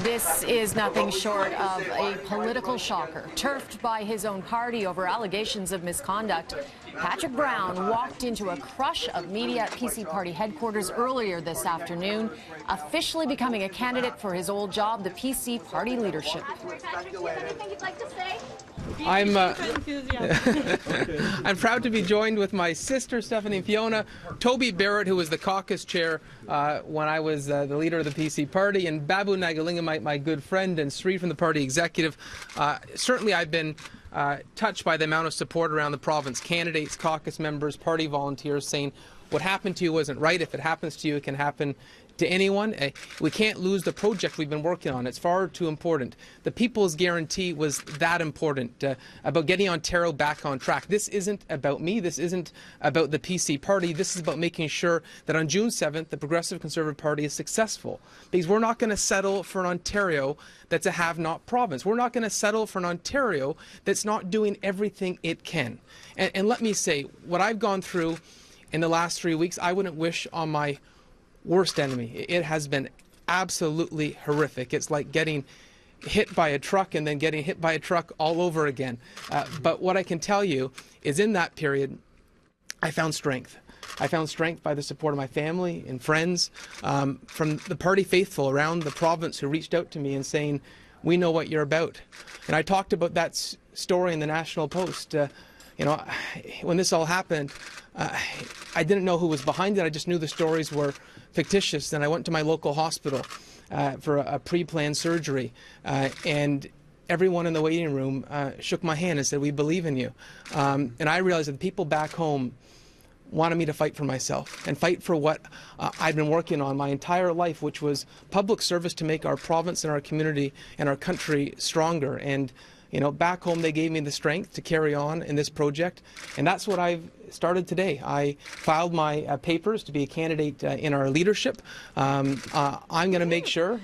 This is nothing short of a political shocker. Turfed by his own party over allegations of misconduct, Patrick Brown walked into a crush of media at PC party headquarters earlier this afternoon, officially becoming a candidate for his old job, the PC party leadership. Patrick, do you have anything you'd like to say? I'm proud to be joined with my sister, Stephanie and Fiona, Toby Barrett, who was the caucus chair when I was the leader of the PC party, and Babu Nagalinga, my good friend, and Sri from the party executive. Certainly I've been touched by the amount of support around the province, candidates, caucus members, party volunteers saying what happened to you wasn't right. If it happens to you, it can happen to anyone. We can't lose the project we've been working on. It's far too important. The People's Guarantee was that important, about getting Ontario back on track. This isn't about me. This isn't about the PC party. This is about making sure that on June 7th, the Progressive Conservative Party is successful. Because we're not going to settle for an Ontario that's a have-not province. We're not going to settle for an Ontario that's not doing everything it can. And let me say, what I've gone through in the last 3 weeks, I wouldn't wish on my worst enemy. It has been absolutely horrific. It's like getting hit by a truck and then getting hit by a truck all over again. But what I can tell you is in that period, I found strength. I found strength by the support of my family and friends, from the party faithful around the province who reached out to me and saying, we know what you're about. And I talked about that story in the National Post. You know, when this all happened, I didn't know who was behind it. I just knew the stories were fictitious. And I went to my local hospital for a pre-planned surgery. And everyone in the waiting room shook my hand and said, we believe in you. And I realized that the people back home wanted me to fight for myself and fight for what I'd been working on my entire life, which was public service to make our province and our community and our country stronger. And you know, back home they gave me the strength to carry on in this project, and that's what I've started today. I filed my papers to be a candidate in our leadership. I'm going to make sure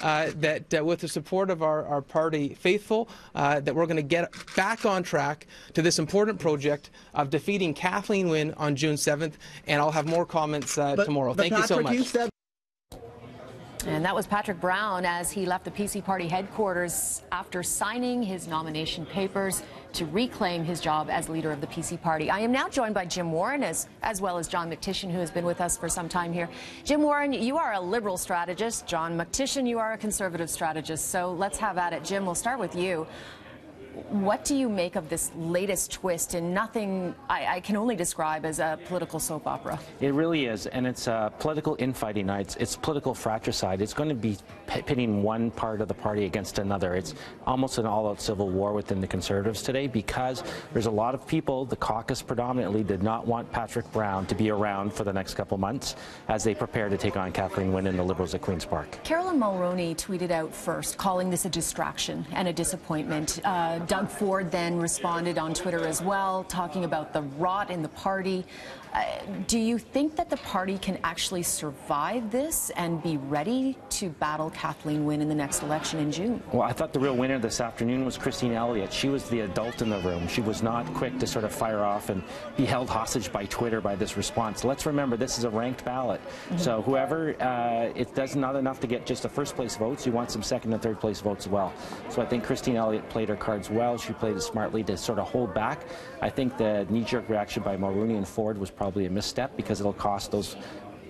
that with the support of our party faithful, that we're going to get back on track to this important project of defeating Kathleen Wynne on June 7th, and I'll have more comments tomorrow. Thank you so much. And that was Patrick Brown as he left the PC party headquarters after signing his nomination papers to reclaim his job as leader of the PC party. I am now joined by Jim Warren as well as John Mykytyshyn, who has been with us for some time here. Jim Warren, you are a Liberal strategist. John Mykytyshyn, you are a Conservative strategist. So let's have at it. Jim, we'll start with you. What do you make of this latest twist in nothing I can only describe as a political soap opera? It really is, and it's political infighting. It's political fratricide. It's going to be pitting one part of the party against another. It's almost an all-out civil war within the Conservatives today because there's a lot of people, the caucus predominantly, did not want Patrick Brown to be around for the next couple months as they prepare to take on Kathleen Wynne and the Liberals at Queen's Park. Carolyn Mulroney tweeted out first, calling this a distraction and a disappointment. Doug Ford then responded on Twitter as well, talking about the rot in the party. Do you think that the party can actually survive this and be ready to battle Kathleen Wynne in the next election in June? Well, I thought the real winner this afternoon was Christine Elliott. She was the adult in the room. She was not quick to sort of fire off and be held hostage by Twitter by this response. Let's remember, this is a ranked ballot. So whoever, it does not enough to get just the first place votes. You want some second and third place votes as well. So I think Christine Elliott played her cards well. She played it smartly to sort of hold back. I think the knee-jerk reaction by Mulroney and Ford was probably a misstep because it'll cost those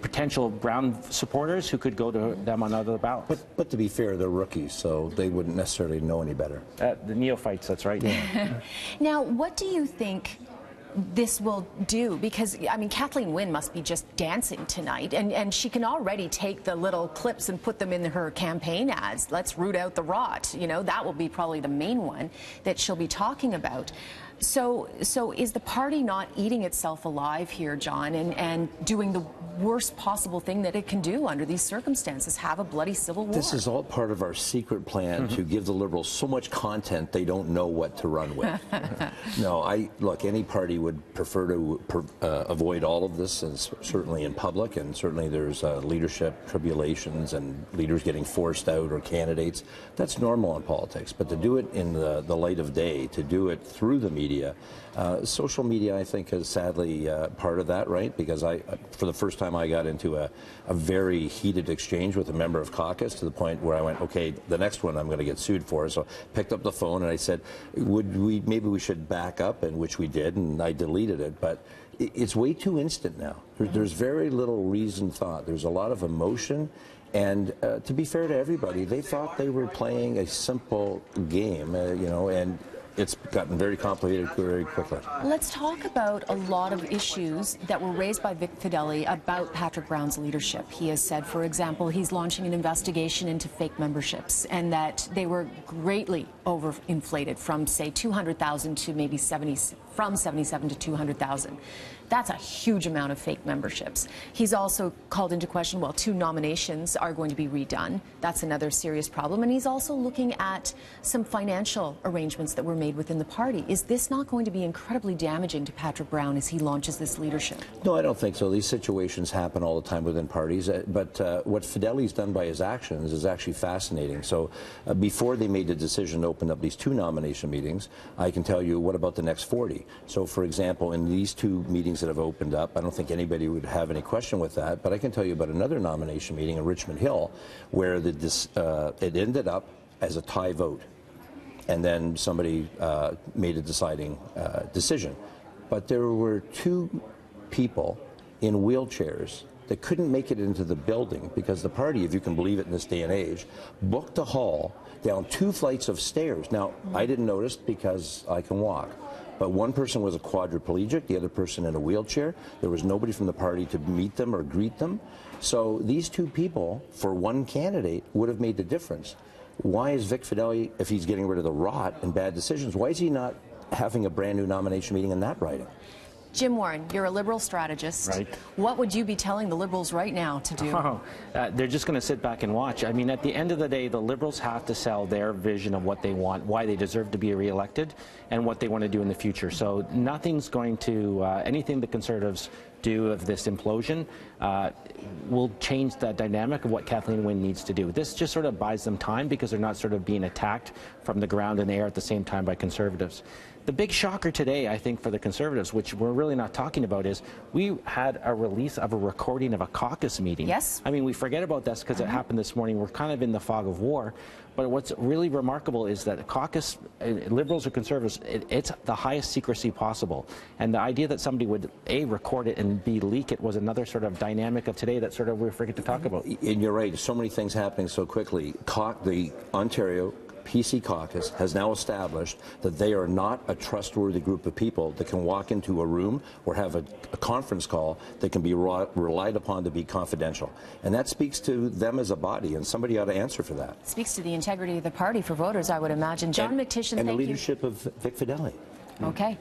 potential Brown supporters who could go to them on other ballots. But to be fair, they're rookies, so they wouldn't necessarily know any better. The neophytes, that's right. Yeah. Now, what do you think this will do? Because, I mean, Kathleen Wynne must be just dancing tonight, and she can already take the little clips and put them in her campaign ads. Let's root out the rot. You know, that will be probably the main one that she'll be talking about. So is the party not eating itself alive here, John, and doing the worst possible thing that it can do under these circumstances, have a bloody civil war? This is all part of our secret plan to give the Liberals so much content they don't know what to run with. No, look, any party would prefer to avoid all of this, and certainly in public, and certainly there's leadership tribulations and leaders getting forced out or candidates. That's normal in politics, but to do it in the light of day, to do it through the media, media. Social media, I think, is sadly part of that, right? Because for the first time, I got into a very heated exchange with a member of caucus to the point where I went, okay, the next one I'm going to get sued for. So I picked up the phone and I said, maybe we should back up, and which we did, and I deleted it. But it's way too instant now. There's very little reasoned thought. There's a lot of emotion. And to be fair to everybody, they thought they were playing a simple game, you know, and it's gotten very complicated very quickly. Let's talk about a lot of issues that were raised by Vic Fideli about Patrick Brown's leadership. He has said, for example, he's launching an investigation into fake memberships and that they were greatly overinflated from, say, 200,000 to maybe 77 to 200,000. That's a huge amount of fake memberships. He's also called into question, well, 2 nominations are going to be redone. That's another serious problem. And he's also looking at some financial arrangements that were made within the party. Is this not going to be incredibly damaging to Patrick Brown as he launches this leadership? No, I don't think so. These situations happen all the time within parties. But what Fideli's done by his actions is actually fascinating. So before they made the decision to open up these 2 nomination meetings, I can tell you, what about the next 40? So, for example, in these 2 meetings that have opened up, I don't think anybody would have any question with that, but I can tell you about another nomination meeting in Richmond Hill where it ended up as a tie vote, and then somebody made a deciding decision. But there were 2 people in wheelchairs that couldn't make it into the building because the party, if you can believe it in this day and age, booked a hall down 2 flights of stairs. Now, I didn't notice because I can walk. But one person was a quadriplegic, the other person in a wheelchair. There was nobody from the party to meet them or greet them. So these 2 people, for one candidate, would have made the difference. Why is Vic Fideli, if he's getting rid of the rot and bad decisions, why is he not having a brand new nomination meeting in that riding? Jim Warren, you're a Liberal strategist. Right. What would you be telling the Liberals right now to do? Oh, they're just going to sit back and watch. I mean, at the end of the day, the Liberals have to sell their vision of what they want, why they deserve to be re-elected, and what they want to do in the future. So nothing's going to, anything the Conservatives do of this implosion will change the dynamic of what Kathleen Wynne needs to do. This just sort of buys them time because they're not sort of being attacked from the ground and the air at the same time by Conservatives. The big shocker today, I think, for the Conservatives, which we're really not talking about, is we had a release of a recording of a caucus meeting. Yes. I mean, we forget about this because it happened this morning. We're kind of in the fog of war. But what's really remarkable is that the caucus, Liberals or Conservatives, it's the highest secrecy possible. And the idea that somebody would, A, record it and B, leak it was another sort of dynamic of today that sort of we forget to talk about. And you're right. So many things happening so quickly. The Ontario PC caucus has now established that they are not a trustworthy group of people that can walk into a room or have a conference call that can be relied upon to be confidential. And that speaks to them as a body, and somebody ought to answer for that. It speaks to the integrity of the party for voters, I would imagine. John Mykytyshyn, and the thank you. leadership of Vic Fideli. Okay.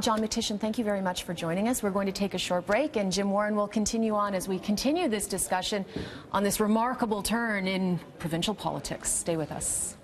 John Mykytyshyn, thank you very much for joining us. We're going to take a short break, and Jim Warren will continue on as we continue this discussion on this remarkable turn in provincial politics. Stay with us.